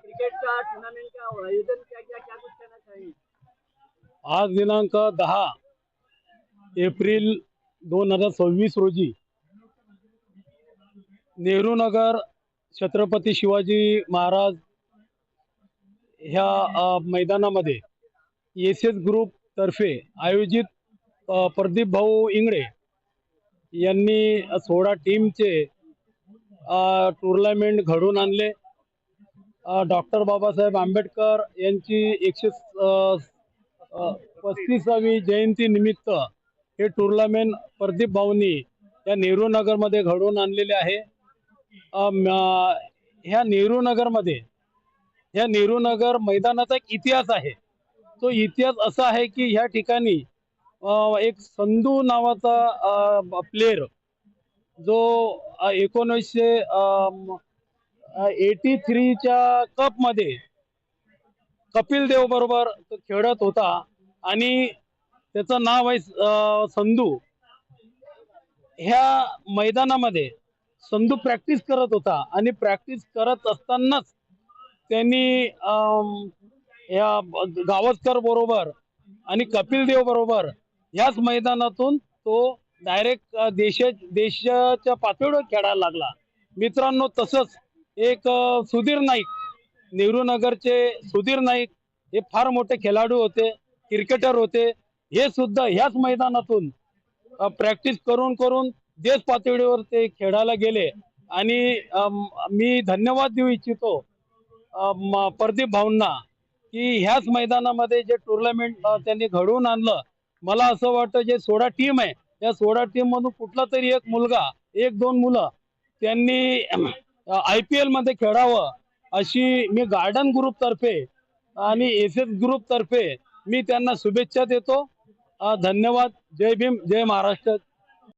Cricket का tournament का आयोजन किया गया, क्या कुछ कहना चाहिए? आज दिनांक 10 एप्रिल 2026 रोजी नेहरू नगर छत्रपती शिवाजी महाराज ह्या मैदानामध्ये एस एस ग्रुप तर्फे आयोजित प्रदीप भाऊ इंगळे यांनी 16 टीमचे टूर्नामेंट घडून आणले. डॉक्टर बाबासाहेब आंबेडकर यांची 135वी जयंती निमित्त हे टूर्नामेंट प्रदीप भाऊंनी या नेहरू नगरमध्ये घडवून आणलेले आहे. ह्या नेहरू नगर मैदानाचा एक इतिहास आहे. तो इतिहास असा आहे की ह्या ठिकाणी एक संधू नावाचा प्लेयर जो 1983च्या कप मध्ये कपिल देव बरोबर तो खेळत होता आणि त्याचं नाव आहे संधू. ह्या मैदानामध्ये संधू प्रॅक्टिस करत होता आणि प्रॅक्टिस करत असतानाच त्यांनी या गावस्कर बरोबर आणि कपिल देव बरोबर ह्याच मैदानातून तो डायरेक्ट देशाच्या पातळीवर खेळायला लागला. मित्रांनो, तसंच एक सुधीर नाईक, नेहरू नगरचे सुधीर नाईक हे फार मोठे खेळाडू होते, क्रिकेटर होते. हे सुद्धा ह्याच मैदानातून प्रॅक्टिस करून करून देश पातळीवर ते खेळायला गेले. आणि मी धन्यवाद देऊ इच्छितो प्रदीप भाऊंना की ह्याच मैदानामध्ये जे टूर्नामेंट त्यांनी घडवून आणलं. मला असं वाटतं जे 16 टीम आहे या 16 टीम मधून कुठला तरी एक मुलगा, एक दोन मुलं त्यांनी IPL मध्ये खेळावं अशी मी गार्डन ग्रुप तर्फे आणि एस ग्रुप तर्फे मी त्यांना शुभेच्छा देतो. धन्यवाद. जय भीम, जय महाराष्ट्र.